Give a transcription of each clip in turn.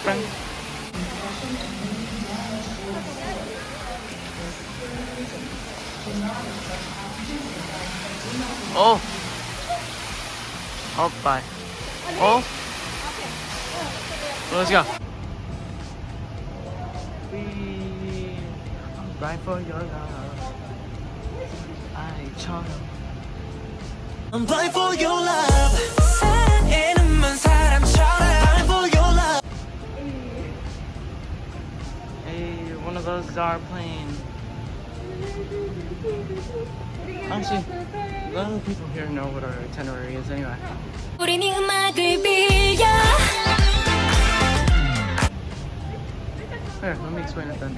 friend. Oh. Oh, bye. Oh. Let's go. I'm right for your love. I chose. I'm right for your love. 사랑에는 사람처럼 I'm for your love. Hey, one of those is our plane. Actually, none of the people here know what our itinerary is anyway. Here, let me explain it then.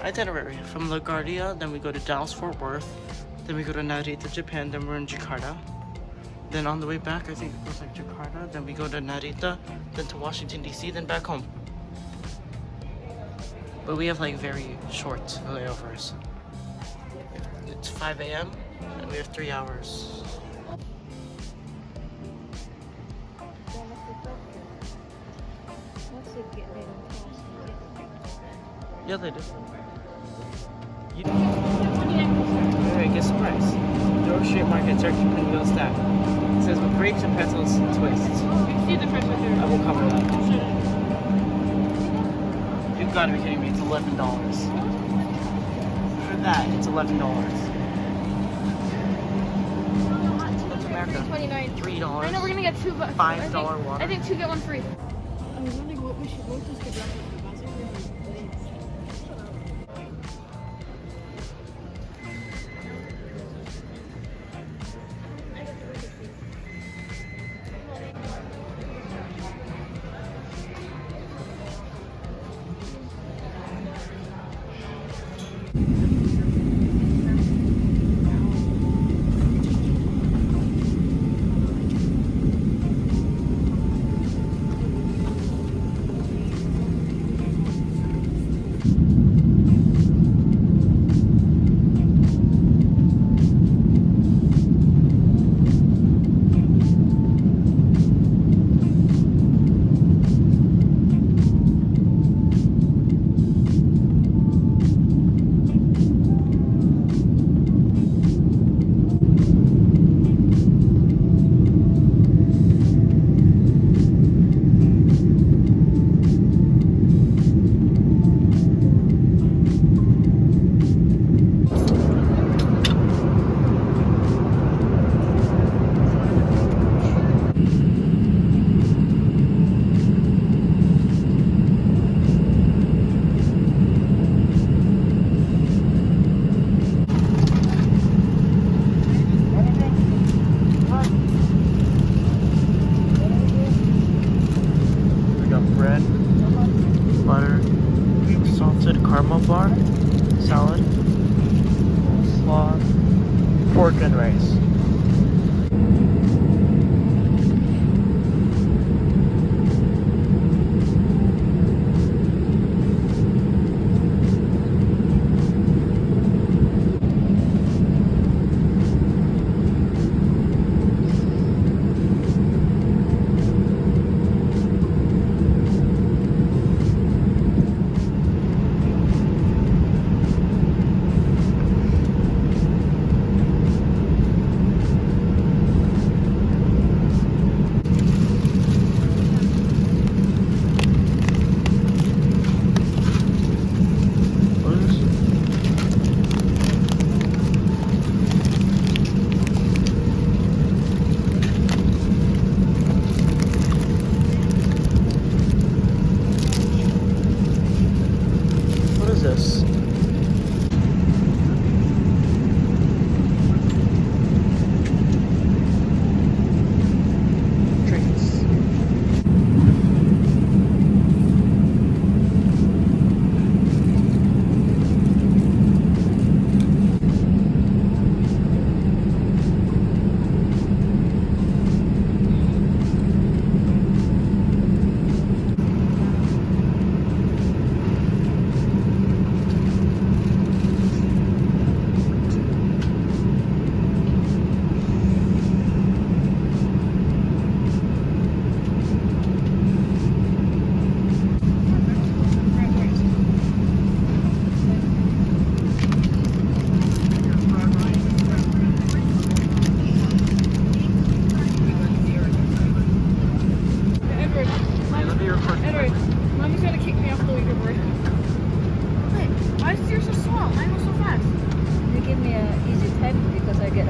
Itinerary from LaGuardia, then we go to Dallas Fort Worth, then we go to Narita, Japan, then we're in Jakarta. Then on the way back, I think it goes like Jakarta, then we go to Narita, then to Washington DC, then back home. But we have like very short layovers. It's 5 a.m. and we have 3 hours. Yeah, they do. Alright, guess the price. Door Street Market Turkey Pinwheel Stack. It says with grapes and pretzels twist. You see the price right there. I will cover that. You've got to be kidding me, it's $11. For that, it's $11. That's America. $29. $3. I know we're gonna get two, but $5 water. I think two get one free. I was wondering what we should look this to breakfast. Caramel bar, salad, slaw, pork and rice.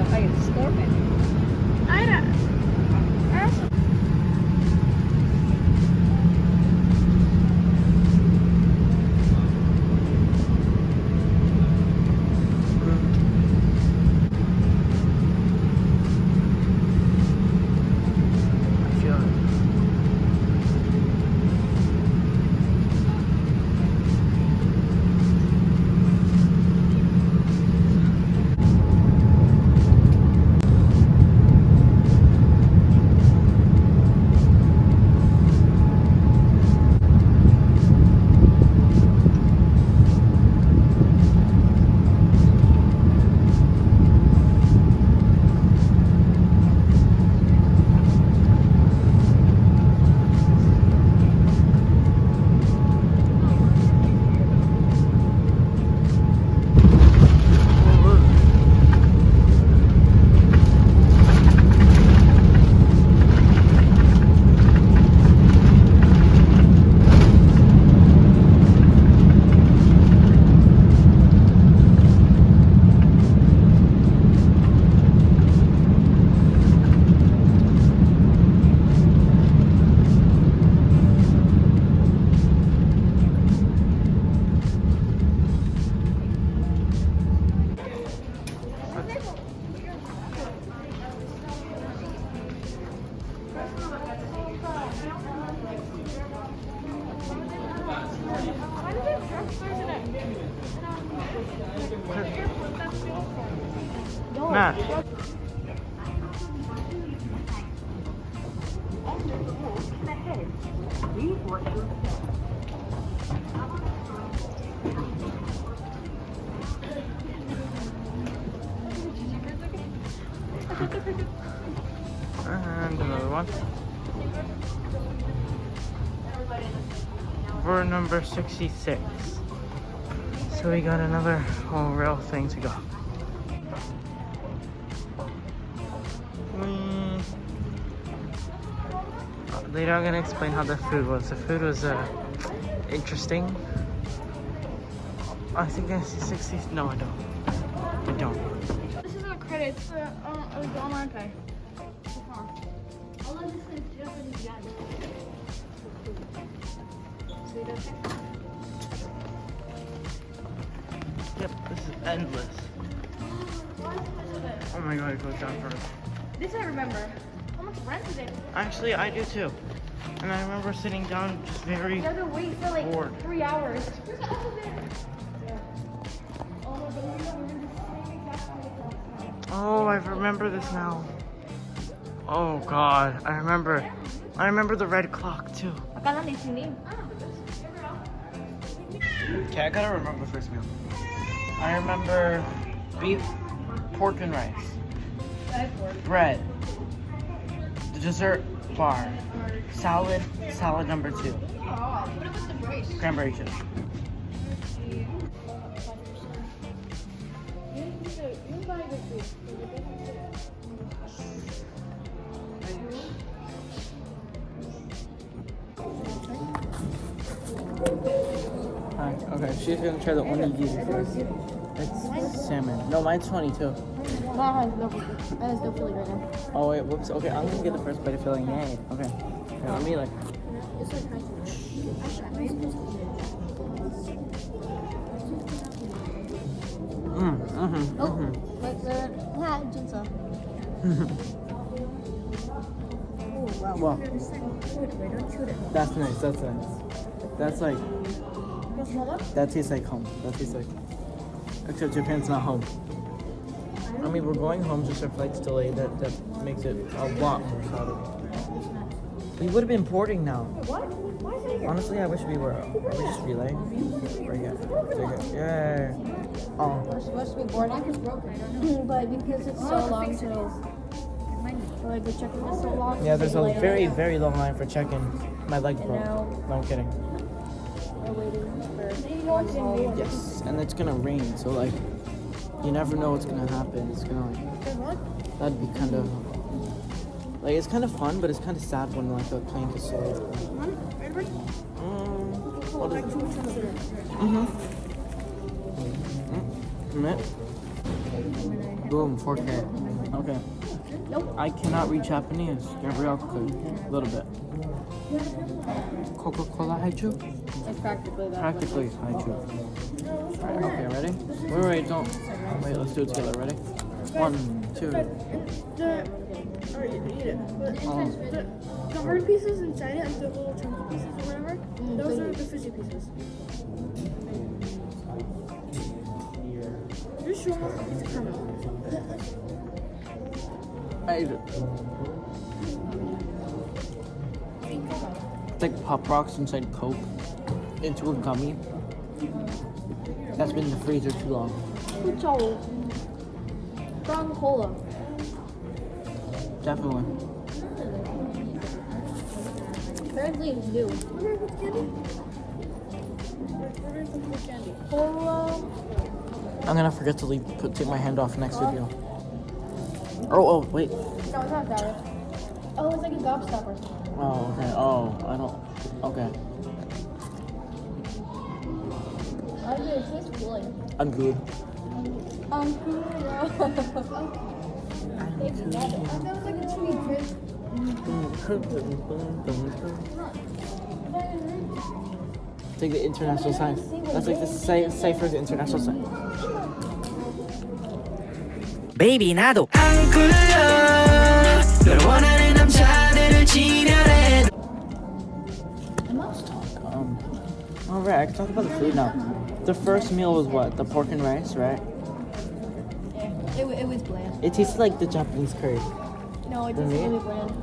the highest score, man. Matt. And another one. We're number 66. So we got another whole rail thing to go. Later I'm gonna explain how the food was. The food was interesting. I think I see 60. No, I don't. I don't. This isn't a credit, it's the online pay. Yep, this is endless. Oh my god, it goes down first. This I remember. How much rent is it? Actually, I do too. And I remember sitting down just very You have to wait for like bored. 3 hours. Where's the elevator? Oh my god, we're in the same exact place. Oh, I remember this now. Oh god, I remember. I remember the red clock too. Akala ni sini. Okay, I gotta remember first meal. I remember beef, pork and rice, bread, the dessert bar, salad number 2, What about the rice? cranberry juice. Hi. Okay, she's gonna try the onigiri first. It's salmon. No, mine's 22. That has no feeling right now. Oh wait, whoops. Okay, I'm gonna get the first bite of filling. Yay. Okay. Here, let me like. It's like Wow. That's nice. That's nice. That's like. That tastes like home. That tastes like. Except Japan's not home. I mean, we're going home, just our flight's delayed. That makes it a lot more crowded. We would have been boarding now. What? Why is it here? Honestly, I wish we were. Are we just relay? Right here. Take it. Yeah. Oh. We're supposed to be bored. I just broke it. But because it's so long till like the check-in is so long. Yeah, there's a they very, delay it. very long line for check-in. My leg And broke. now- No, I'm kidding. We're waiting for going home. Yes, and it's gonna rain, so like, you never know what's gonna happen. It's gonna like, that'd be kind of, like, it's kind of fun, but it's kind of sad when like the plane is so. What is it? Boom, 4K. Okay. Nope. I cannot read Japanese. Gabrielle could. A little bit. Coca-Cola haichu? It's practically that. Practically haichu. Alright, okay, ready? Wait, don't. Wait, let's do it together. Ready? 1, 2. Alright, eat it. But the hard pieces inside it, like the little chunky pieces or whatever, those are the fizzy pieces. Just show them off the piece of caramel. I ate it. It's like Pop Rocks inside Coke into a gummy. That's been in the freezer too long. Kucho. Brown cola. Definitely. Apparently it's new. Cola. I'm gonna forget to take my hand off next video. Oh, wait. No, it's not sour. Oh, it's like a gobstopper. Oh, okay. Oh, I don't. Okay. I do. It tastes good. I'm good. Cool. That was like a chewy drip. It's like the international sign. That's like the cipher of the international sign. Baby 나도 안 굴려 널 원하는 남자들을 지려내. Let's talk. Alright, I can talk about the food now. The first meal was what? The pork and rice, right? It was bland. It tasted like the Japanese curry. No, it The tasted meat? really bland.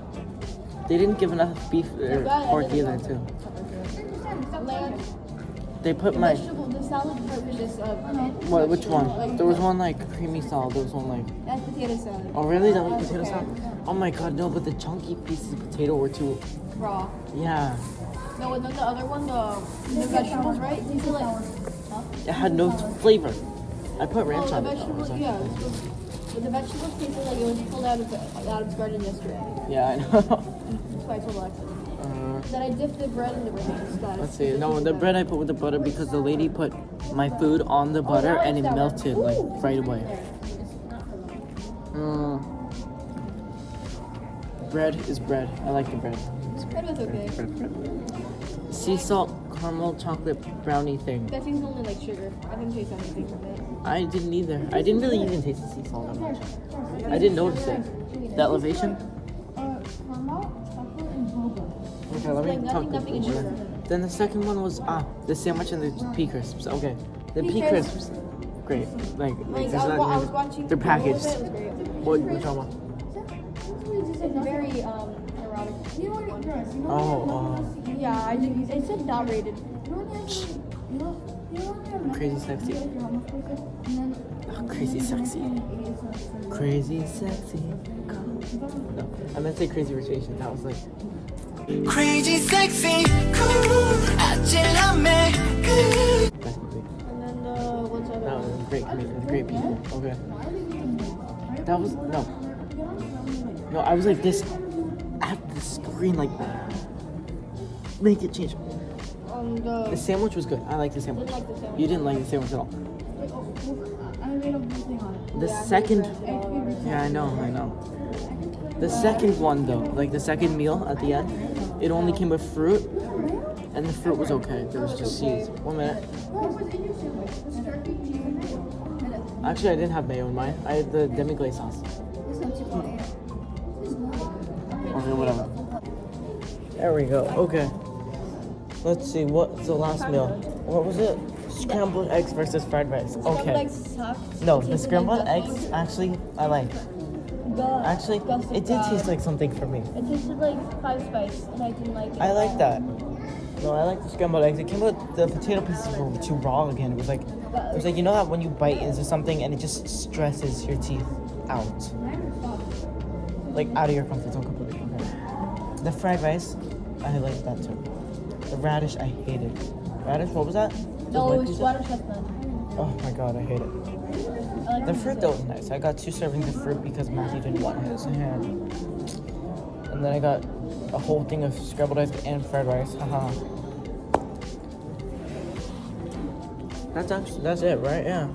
They didn't give enough beef or pork either, too. Bland. They put The my. vegetable, the salad part was just What? Which one? There was one like creamy salad. There was one like. That's potato salad. Oh really? That was potato salad? Oh my god, no! But the chunky pieces of potato were too. Raw. Yeah. No, and then the other one, the vegetables, right? These are like. It had no flavor. I put Oh, ranch the on it. vegetables, yeah. But the vegetables tasted like it was pulled out of the garden yesterday. Yeah, I know. That's why I told Alexa. Then I dipped the bread in the raisins. Let's see. No, the bread I put with the butter because the lady put my food on the butter and it melted like right away. Bread is bread. I like the bread. Bread was okay. Bread. Sea salt caramel chocolate brownie thing. That seems only like sugar. I didn't taste anything from it. I didn't either. I didn't really even taste the sea salt that much. I didn't notice it. The elevation. Okay, let me talk Nothing in sugar. Then the second one was the sandwich and the pea crisps. Okay, the pea crisps, great. Like Like, there's I not was even- watching. they're packaged. It was great. What which one? It's very erotic. Oh, Yeah, I did. It said not rated. crazy sexy. Oh, crazy sexy. Crazy sexy. No, I meant to say crazy rich Asian. That was like. Crazy sexy cool 아찔함에 그 Best movie. And then what's other? That was great comedians, great people. Okay. That was no. No, I was like this at the screen like make it change. The sandwich was good. I like the sandwich. Didn't like the sandwich. You didn't like the sandwich at all. I made a whole thing on it. The second yeah, I know. The second one though, like the second meal at the end, it only came with fruit and the fruit was okay. There was just seeds. 1 minute. Actually I didn't have mayo in mine. I had the demi-glace sauce. Okay, whatever. There we go. Okay. Let's see, what's the last meal? What was it? Scrambled eggs versus fried rice. Okay. No, the scrambled eggs actually I like. Actually, it did taste like something for me. It tasted like 5 spice, and I didn't like it. I like that. No, I like the scrambled eggs. It came with the potato pieces were too raw again. It was like you know that when you bite into something and it just stresses your teeth out. Like out of your comfort zone completely. Okay. The fried rice, I like that too. The radish, I hated. Radish, what was that? No, it was water chestnut. Oh my god, I hate it. I like The fruit though was nice. I got 2 servings of fruit because Matthew didn't want his hand. And then I got a whole thing of scrambled eggs and fried rice. Haha. That's it, right? Yeah.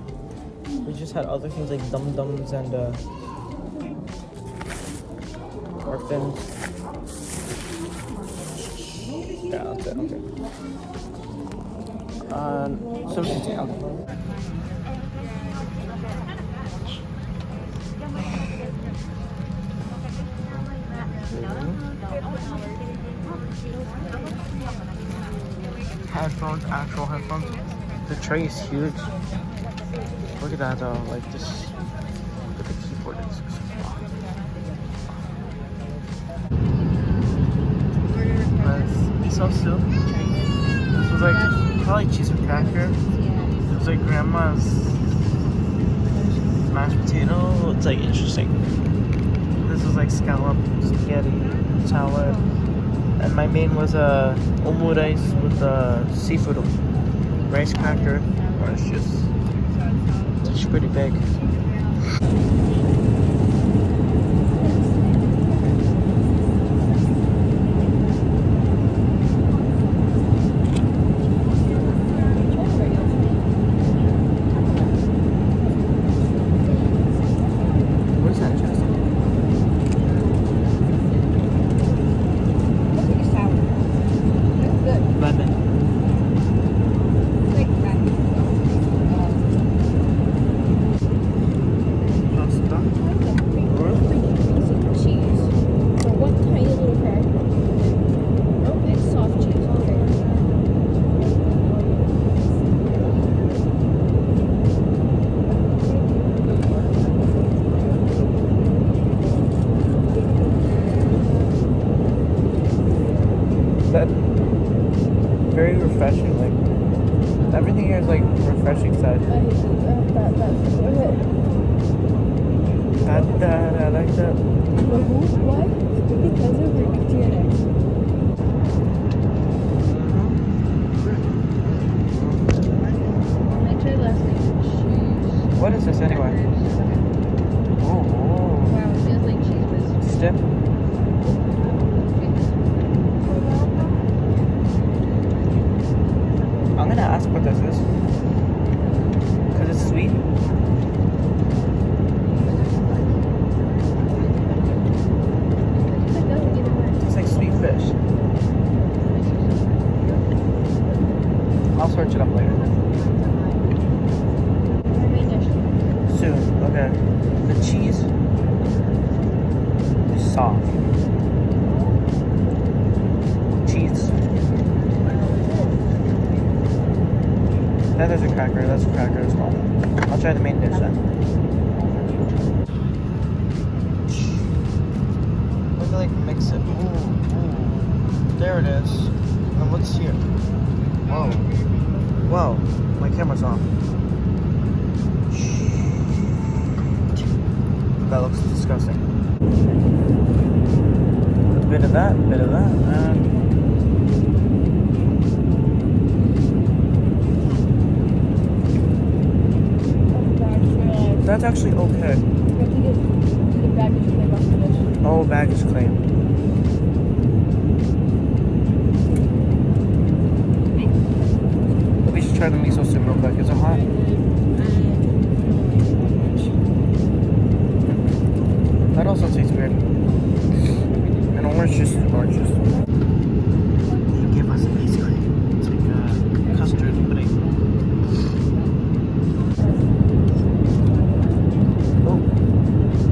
We just had other things like dum-dums and Orphans. Yeah, that's it. Okay. Something. Okay. Headphones, actual headphones. The tray is huge. Look at that though, like this. Look at the keyboard. Miso soup. This was like probably cheese and cracker. It was like grandma's mashed potato. It's like interesting. This was like scallop, spaghetti, salad. And my main was omurice with seafood, rice cracker, orange juice. It's actually pretty big. What is that, Justin? Lemon. Pasta. Cheese. So one tiny little cracker. Oh, it's soft cheese. Okay. That very refreshing. Like everything here is like refreshing side. That's I like that. Why? Because of your DNA. I tried last night. Cheese. What is this anyway? Oh, Wow, it feels like cheese whiz. stiff. I'm gonna ask what this is. Cause it's sweet. It's like sweet fish. I'll search it up later. Soon, okay. The cheese is soft. Cheese. That is a cracker, that's a cracker as well. I'll try the main dish then. Let me like mix it. Ooh. There it is. And what's here? Whoa. Whoa. My camera's off. That looks disgusting. A bit of that, and that's actually okay. Oh, baggage claim. We should try the miso soup real quick. Is it hot? That also tastes weird. And orange juice is orange juice. They give us ice cream. It's like custard pudding. Oh,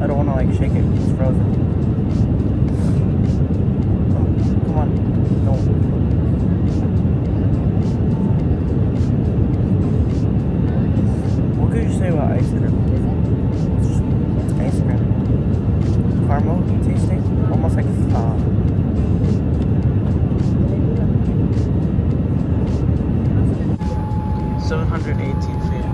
I don't want to like shake it. It's frozen. Oh, come on. No. What could you say about ice cream? It's ice cream. Caramel tasting, almost like 718 feet.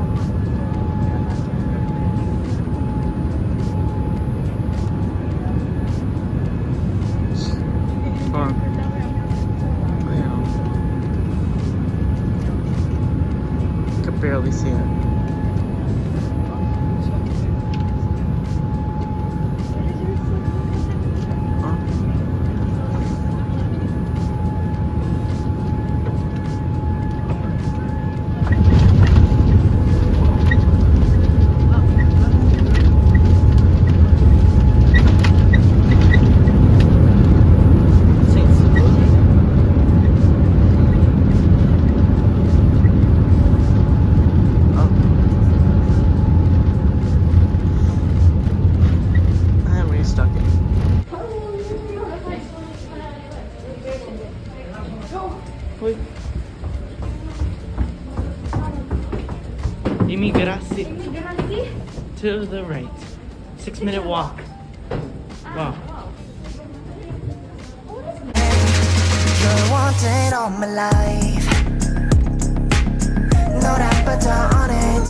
Or, you know, I could barely see it. Huh? Wait. Immigrasi. Immigrasi? To the right. 6-minute walk. Wow. You're wanted all my life. No doubt, but on it.